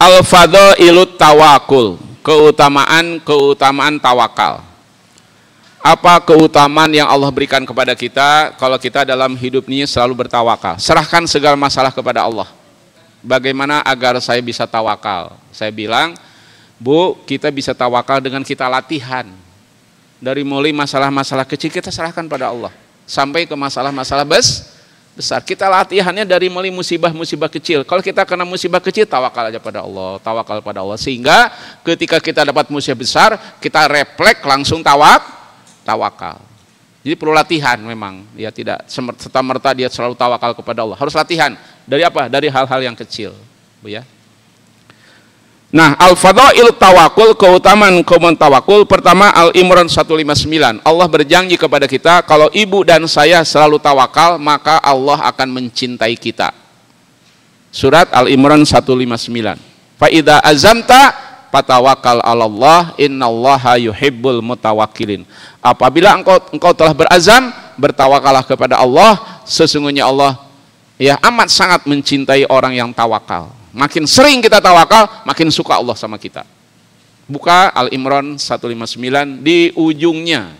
Al-fadhailut tawakul, keutamaan tawakal. Apa keutamaan yang Allah berikan kepada kita kalau kita dalam hidup ini selalu bertawakal? Serahkan segala masalah kepada Allah. Bagaimana agar saya bisa tawakal? Saya bilang, Bu, kita bisa tawakal dengan kita latihan. Dari mulai masalah-masalah kecil kita serahkan pada Allah, sampai ke masalah-masalah besar. Kita latihannya dari mulai musibah-musibah kecil. Kalau kita kena musibah kecil, tawakal aja pada Allah, tawakal pada Allah. Sehingga ketika kita dapat musibah besar, kita refleks langsung tawakal. Jadi perlu latihan memang. Ya tidak serta-merta dia selalu tawakal kepada Allah. Harus latihan. Dari apa? Dari hal-hal yang kecil, Bu ya. Nah, al-fadhail tawakul, keutamaan tawakul. Pertama, Al-Imran 159. Allah berjanji kepada kita, kalau ibu dan saya selalu tawakal, maka Allah akan mencintai kita. Surat Al-Imran 159. Fa idza azamta fatawakal 'alallah, innallaha yuhibbul mutawakkilin. Apabila engkau telah berazam, bertawakallah kepada Allah, sesungguhnya Allah ya amat sangat mencintai orang yang tawakal. Makin sering kita tawakal, makin suka Allah sama kita. Buka Al-Imran 159 di ujungnya.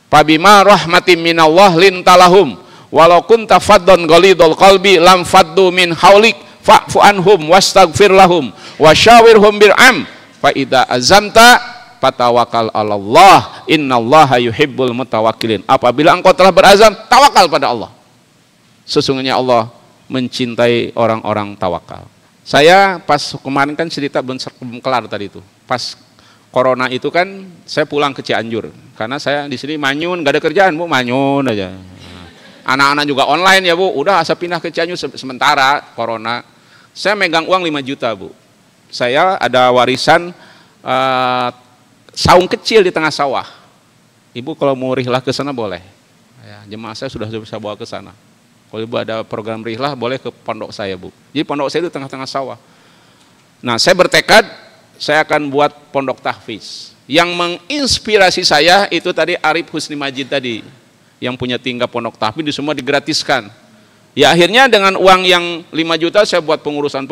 Fabima rahmatin minallah lintalahum walau kunta faddan ghalidul qalbi lam faddu min haulik fa'fu anhum wastaghfir lahum wasyawirhum bil am fa idza azamta fatawakal 'alallah innallaha yuhibbul mutawakkilin. Apabila engkau telah berazam, tawakal pada Allah. Sesungguhnya Allah mencintai orang-orang tawakal. Saya pas kemarin kan cerita belum kelar tadi itu. Pas corona itu kan saya pulang ke Cianjur karena saya di sini manyun, gak ada kerjaan, Bu, manyun aja. Anak-anak juga online ya, Bu. Udah saya pindah ke Cianjur sementara corona. Saya megang uang 5 juta, Bu. Saya ada warisan saung kecil di tengah sawah. Ibu kalau mau rihlah ke sana boleh. Ya, jemaah saya sudah bisa bawa ke sana. Kalau Ibu ada program rihlah, boleh ke pondok saya, Bu. Jadi pondok saya itu tengah-tengah sawah. Nah, saya bertekad, saya akan buat pondok tahfiz. Yang menginspirasi saya itu tadi Arif Husni Majid tadi, yang punya tinggal pondok tahfiz, semua digratiskan. Ya akhirnya dengan uang yang 5 juta saya buat pengurusan.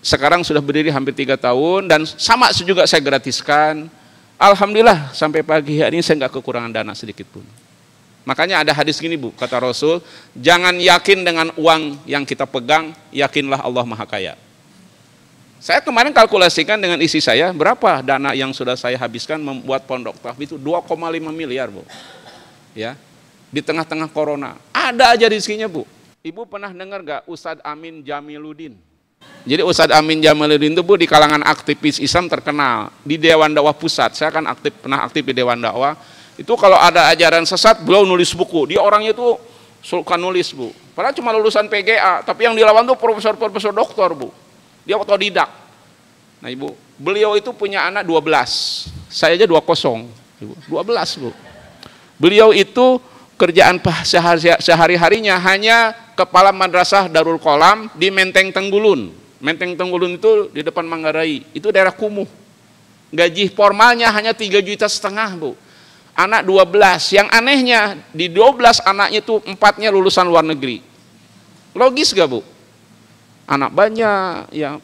Sekarang sudah berdiri hampir 3 tahun, dan sama juga saya gratiskan. Alhamdulillah sampai pagi hari ini saya nggak kekurangan dana sedikit pun. Makanya ada hadis gini, Bu, kata Rasul, jangan yakin dengan uang yang kita pegang, yakinlah Allah Maha Kaya. Saya kemarin kalkulasikan dengan isi saya, berapa dana yang sudah saya habiskan membuat pondok tahfiz itu 2,5 miliar, Bu. Ya. Di tengah-tengah corona, ada aja rezekinya, Bu. Ibu pernah dengar gak Ustadz Amin Jamiluddin? Jadi Ustadz Amin Jamiluddin itu, Bu, di kalangan aktivis Islam terkenal di Dewan Dakwah Pusat. Saya kan pernah aktif di Dewan Dakwah. Itu kalau ada ajaran sesat, beliau nulis buku. Dia orangnya itu suka nulis, Bu. Padahal cuma lulusan PGA, tapi yang dilawan tuh profesor-profesor doktor, Bu. Dia otodidak. Nah, Ibu, beliau itu punya anak 12. Saya aja 20, Ibu. 12, Bu. Beliau itu kerjaan sehari-harinya hanya kepala madrasah Darul Qolam di Menteng Tenggulun. Menteng Tenggulun itu di depan Manggarai. Itu daerah kumuh. Gaji formalnya hanya 3,5 juta, Bu. Anak 12, yang anehnya di 12 anaknya itu 4-nya lulusan luar negeri. Logis gak, Bu? Anak banyak, ya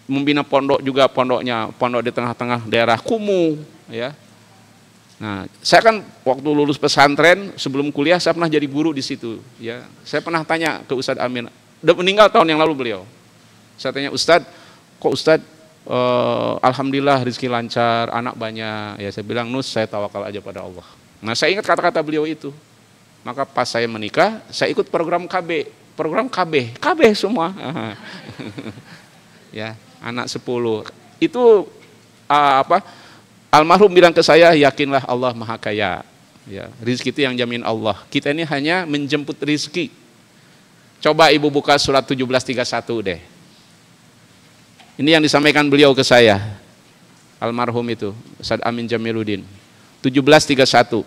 membina pondok juga, pondok di tengah-tengah daerah kumuh, ya. Nah, saya kan waktu lulus pesantren sebelum kuliah saya pernah jadi guru di situ, ya. Saya pernah tanya ke Ustadz Amin, udah meninggal tahun yang lalu beliau. Saya tanya, Ustadz, kok Ustadz alhamdulillah rezeki lancar, anak banyak. Ya saya bilang, Nus, saya tawakal aja pada Allah. Nah, saya ingat kata-kata beliau itu. Maka pas saya menikah, saya ikut program KB semua. Ya, anak 10. Itu almarhum bilang ke saya, yakinlah Allah Maha Kaya. Ya, rezeki itu yang jamin Allah. Kita ini hanya menjemput rezeki. Coba Ibu buka surat 17:31 deh. Ini yang disampaikan beliau ke saya, almarhum itu, Ustadz Amin Jamiluddin. 17:31.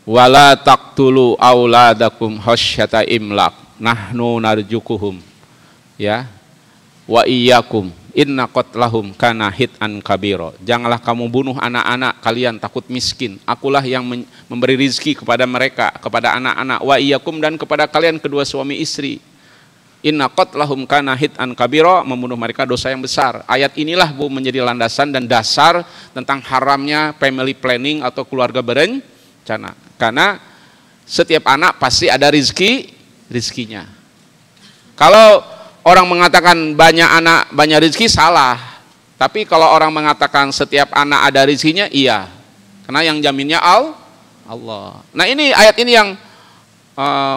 Wala taqtulu auladakum khasyata imlaq, nahnu narjukuhum. Ya. Wa iyyakum inna qatlahum kana hit'an kabira. Janganlah kamu bunuh anak-anak kalian takut miskin. Akulah yang memberi rezeki kepada mereka, kepada anak-anak. Wa iyyakum, dan kepada kalian kedua suami istri. Inna qatlahum kana hit'an kabira, membunuh mereka dosa yang besar. Ayat inilah Bu menjadi landasan dan dasar tentang haramnya family planning atau keluarga berencana. Karena setiap anak pasti ada rizkinya. Kalau orang mengatakan banyak anak banyak rizki, salah. Tapi kalau orang mengatakan setiap anak ada rizkinya, iya. Karena yang jaminnya Allah. Nah ini ayat ini yang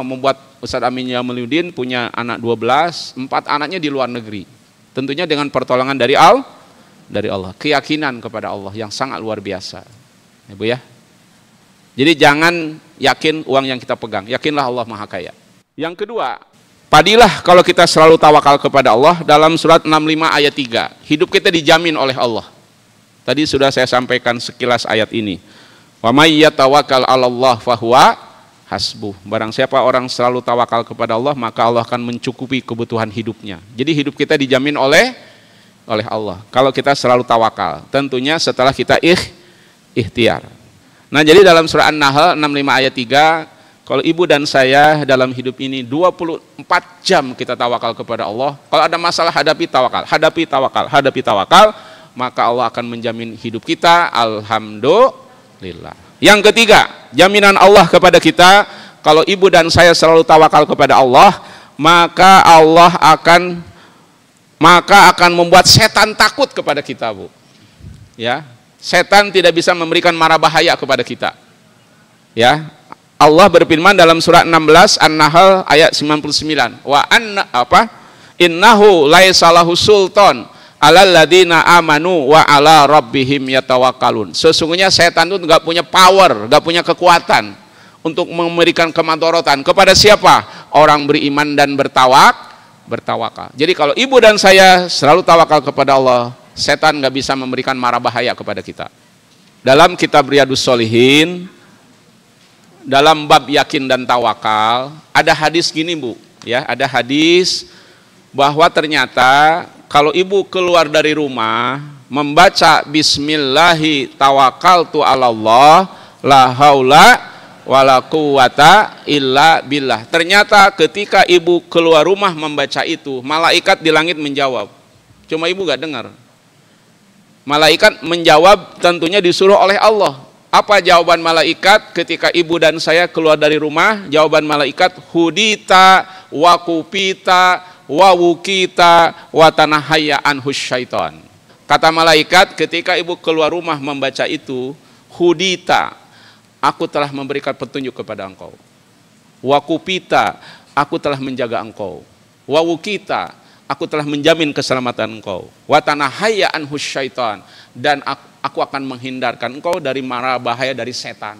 membuat Ustadz Amin Jamaluddin punya anak 12, 4 anaknya di luar negeri. Tentunya dengan pertolongan dari Allah. Keyakinan kepada Allah yang sangat luar biasa. Ya Bu ya. Jadi jangan yakin uang yang kita pegang, yakinlah Allah Maha Kaya. Yang kedua, padilah kalau kita selalu tawakal kepada Allah. Dalam surat 65 ayat 3, hidup kita dijamin oleh Allah. Tadi sudah saya sampaikan sekilas ayat ini. Wa may yatawakkal 'alallah fahuwa hasbuh. Barang siapa orang selalu tawakal kepada Allah, maka Allah akan mencukupi kebutuhan hidupnya. Jadi hidup kita dijamin oleh Allah. Kalau kita selalu tawakal, tentunya setelah kita ikhtiar. Nah, jadi dalam surah An-Nahl 65 ayat 3, kalau ibu dan saya dalam hidup ini 24 jam kita tawakal kepada Allah. Kalau ada masalah hadapi tawakal, maka Allah akan menjamin hidup kita. Alhamdulillah. Yang ketiga, jaminan Allah kepada kita, kalau ibu dan saya selalu tawakal kepada Allah, maka Allah akan membuat setan takut kepada kita, Bu. Ya, setan tidak bisa memberikan mara bahaya kepada kita. Ya, Allah berfirman dalam surat 16 An-Nahl ayat 99, innahu laisa lahu sultan alal ladina amanu wa ala rabbihim yatawakkalun. Sesungguhnya setan itu enggak punya power, enggak punya kekuatan untuk memberikan kemadharatan kepada siapa? Orang beriman dan bertawakal. Jadi kalau ibu dan saya selalu tawakal kepada Allah, setan enggak bisa memberikan mara bahaya kepada kita. Dalam kitab Riyadhus Shalihin, dalam bab yakin dan tawakal, ada hadis gini, Bu, ya, ada hadis bahwa ternyata kalau ibu keluar dari rumah membaca bismillahi tawakkaltu 'alallah la haula wala quwata illa billah. Ternyata ketika ibu keluar rumah membaca itu, malaikat di langit menjawab. Cuma ibu gak dengar. Malaikat menjawab tentunya disuruh oleh Allah. Apa jawaban malaikat ketika ibu dan saya keluar dari rumah? Jawaban malaikat, hudita wa kupita wa wukita wa tanahaya anhus syaitan. Kata malaikat ketika ibu keluar rumah membaca itu, hudita, aku telah memberikan petunjuk kepada engkau. Wa kupita, aku telah menjaga engkau. Wa wukita, aku telah menjamin keselamatan engkau. Wa tanahaya anhus syaitan, dan aku akan menghindarkan engkau dari mara bahaya dari setan.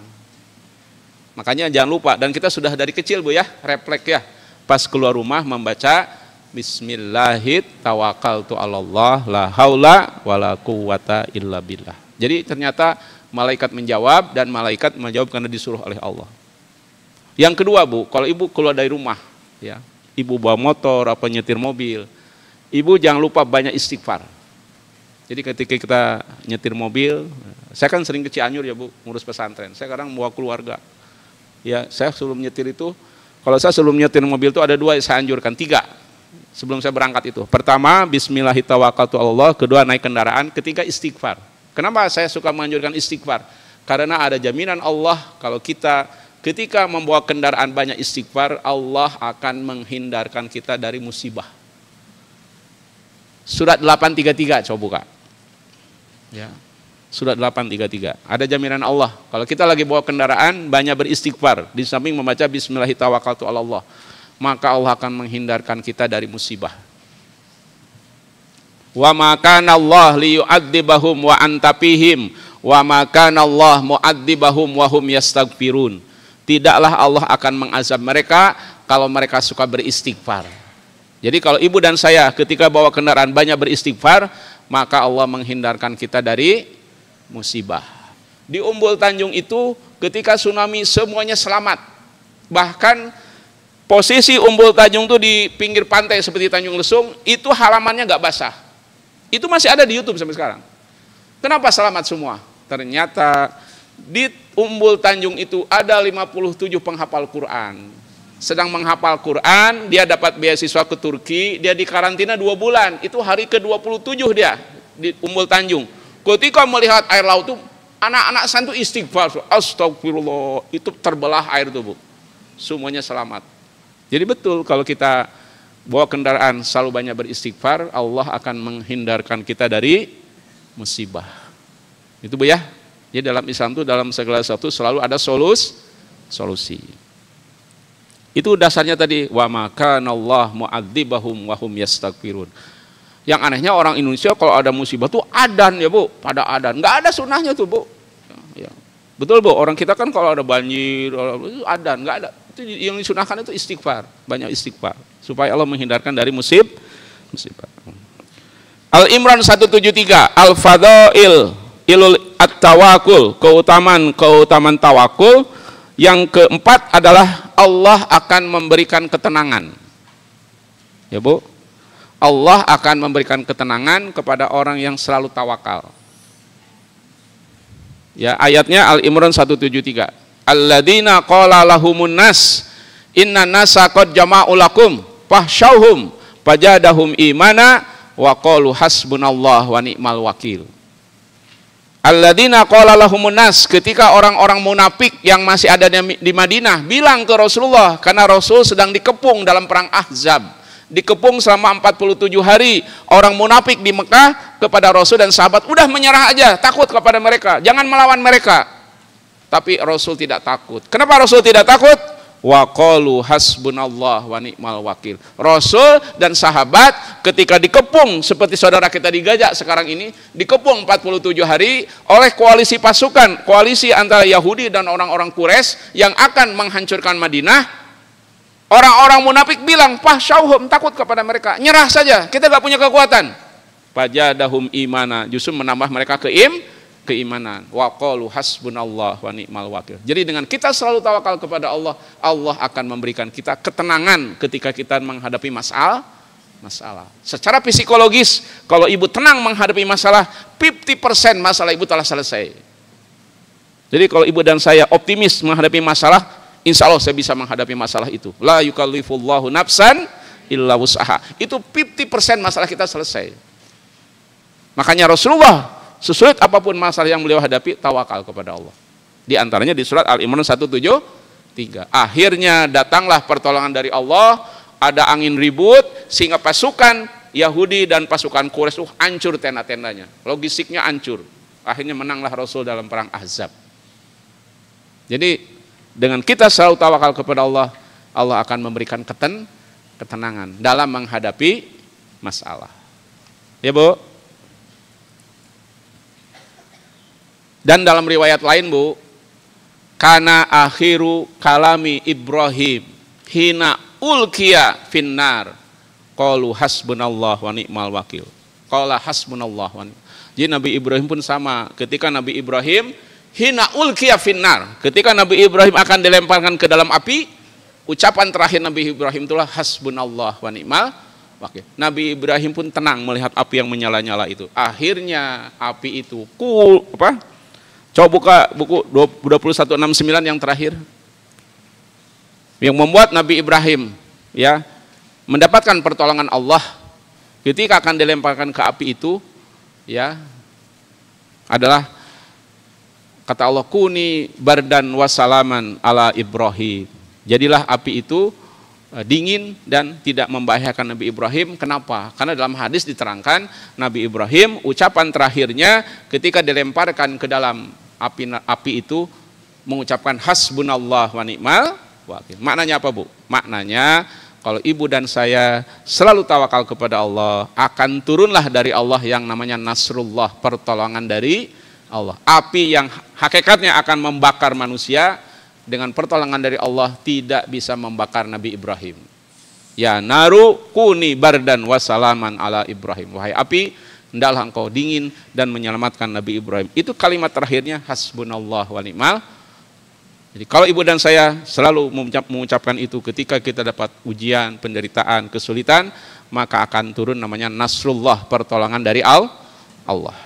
Makanya jangan lupa, dan kita sudah dari kecil, Bu ya, refleks ya, pas keluar rumah membaca bismillahit tawakkaltu 'alallah la haula wala quwata illa billah. Jadi ternyata malaikat menjawab, dan malaikat menjawab karena disuruh oleh Allah. Yang kedua, Bu, kalau ibu keluar dari rumah, ya, ibu bawa motor apa nyetir mobil, ibu jangan lupa banyak istighfar. Jadi ketika kita nyetir mobil, saya kan sering ke Cianjur ya, Bu, ngurus pesantren. Saya kadang bawa keluarga. Ya, saya sebelum nyetir itu, kalau saya sebelum nyetir mobil itu ada 2 saya anjurkan, 3. Sebelum saya berangkat itu, pertama bismillahirrahmanirrahim, kedua naik kendaraan, ketiga istighfar. Kenapa saya suka menganjurkan istighfar? Karena ada jaminan Allah kalau kita ketika membawa kendaraan banyak istighfar, Allah akan menghindarkan kita dari musibah. Surat 833, coba buka. Ya, surat 833. Ada jaminan Allah kalau kita lagi bawa kendaraan banyak beristighfar, di samping membaca bismillahirrahmanirrahim, maka Allah akan menghindarkan kita dari musibah. Wa ma kana Allah liyu'adzibahum wa anta fihim wa ma kana Allah mu'adzibahum wa hum yastaghfirun. Tidaklah Allah akan mengazab mereka kalau mereka suka beristighfar. Jadi kalau ibu dan saya ketika bawa kendaraan banyak beristighfar, maka Allah menghindarkan kita dari musibah. Di Umbul Tanjung itu ketika tsunami semuanya selamat. Bahkan posisi Umbul Tanjung itu di pinggir pantai seperti Tanjung Lesung, itu halamannya nggak basah. Itu masih ada di YouTube sampai sekarang. Kenapa selamat semua? Ternyata di Umbul Tanjung itu ada 57 penghafal Quran. sedang menghafal Quran, dia dapat beasiswa ke Turki, dia dikarantina 2 bulan, itu hari ke-27 dia di Umbul Tanjung. Ketika melihat air laut itu, anak-anak sana itu istighfar, astagfirullah, itu terbelah air itu Bu, semuanya selamat. Jadi betul kalau kita bawa kendaraan selalu banyak beristighfar, Allah akan menghindarkan kita dari musibah. Itu Bu ya. Jadi dalam Islam itu dalam segala sesuatu selalu ada solusi. Itu dasarnya tadi, wa makanallahu mu'adzibahum wa hum yastaghfirun. Yang anehnya orang Indonesia kalau ada musibah tuh adan ya Bu, pada adan. Enggak ada sunahnya tuh Bu. Ya. Betul Bu, orang kita kan kalau ada banjir, adan, enggak ada. Itu yang disunahkan itu istighfar, banyak istighfar supaya Allah menghindarkan dari musibah. Al-Imran 173, Al-Fadail ilul at-tawakul, keutamaan tawakul. Yang keempat adalah Allah akan memberikan ketenangan. Ya Bu, Allah akan memberikan ketenangan kepada orang yang selalu tawakal. Ya, ayatnya Al-Imran 173. Alladzina qala lahumun nas inna nasa qad jama'u lakum fahsyauhum fajadahum imana wa qalu hasbunallah wa ni'mal wakil. Alladzina qala lahumun nas, ketika orang-orang munafik yang masih ada di Madinah bilang ke Rasulullah, karena Rasul sedang dikepung dalam perang Ahzab, dikepung selama 47 hari. Orang munafik di Mekah kepada Rasul dan sahabat, udah menyerah aja, takut kepada mereka, jangan melawan mereka. Tapi Rasul tidak takut. Kenapa Rasul tidak takut? Wa qalu hasbunallah wa ni'mal wakil. Rasul dan sahabat ketika dikepung seperti saudara kita di Gaza sekarang ini, dikepung 47 hari oleh koalisi pasukan, koalisi antara Yahudi dan orang-orang Quraisy yang akan menghancurkan Madinah. Orang-orang munafik bilang, "Fahsyauhum," takut kepada mereka, nyerah saja, kita gak punya kekuatan. Fajadahum imana, justru menambah mereka keimanan. Wa qalu hasbunallah wa ni'mal wakil. Jadi dengan kita selalu tawakal kepada Allah, Allah akan memberikan kita ketenangan ketika kita menghadapi masalah. Secara psikologis, kalau ibu tenang menghadapi masalah, 50% masalah ibu telah selesai. Jadi kalau ibu dan saya optimis menghadapi masalah, insya Allah saya bisa menghadapi masalah itu. La yukallifullahu nafsan illa wus'aha. Itu 50% masalah kita selesai. Makanya Rasulullah, sesulit apapun masalah yang beliau hadapi, tawakal kepada Allah. Di antaranya di surat Al-Imran 173. Akhirnya datanglah pertolongan dari Allah, ada angin ribut, sehingga pasukan Yahudi dan pasukan Quraisy hancur tenda-tendanya. Logistiknya hancur. Akhirnya menanglah Rasul dalam perang Ahzab. Jadi dengan kita selalu tawakal kepada Allah, Allah akan memberikan ketenangan dalam menghadapi masalah. Ya Bu? Dan dalam riwayat lain Bu, kana akhiru kalami Ibrahim hina ulkiya finnar qalu hasbunallah wa ni'mal wakil. Qala hasbunallah wa ni'mal. Jadi Nabi Ibrahim pun sama, ketika Nabi Ibrahim hina ulkiya finnar, ketika Nabi Ibrahim akan dilemparkan ke dalam api, ucapan terakhir Nabi Ibrahim itulah hasbunallah wa ni'mal wakil. Nabi Ibrahim pun tenang melihat api yang menyala-nyala itu. Akhirnya api itu coba buka buku 2169 yang terakhir. Yang membuat Nabi Ibrahim ya mendapatkan pertolongan Allah ketika akan dilemparkan ke api itu ya adalah kata Allah, kuni bardan wasalaman ala Ibrahim. Jadilah api itu dingin dan tidak membahayakan Nabi Ibrahim. Kenapa? Karena dalam hadis diterangkan Nabi Ibrahim ucapan terakhirnya ketika dilemparkan ke dalam api itu mengucapkan hasbunallah wa ni'mal wakil. Maknanya apa Bu? Maknanya kalau ibu dan saya selalu tawakal kepada Allah, akan turunlah dari Allah yang namanya nasrullah, pertolongan dari Allah. Api yang hakikatnya akan membakar manusia, dengan pertolongan dari Allah tidak bisa membakar Nabi Ibrahim. Ya naru kuni bardan wasalaman ala Ibrahim. Wahai api, hendaklah engkau dingin dan menyelamatkan Nabi Ibrahim. Itu kalimat terakhirnya hasbunallah wa ni'mal. Jadi kalau ibu dan saya selalu mengucapkan itu ketika kita dapat ujian, penderitaan, kesulitan, maka akan turun namanya nasrullah, pertolongan dari Allah.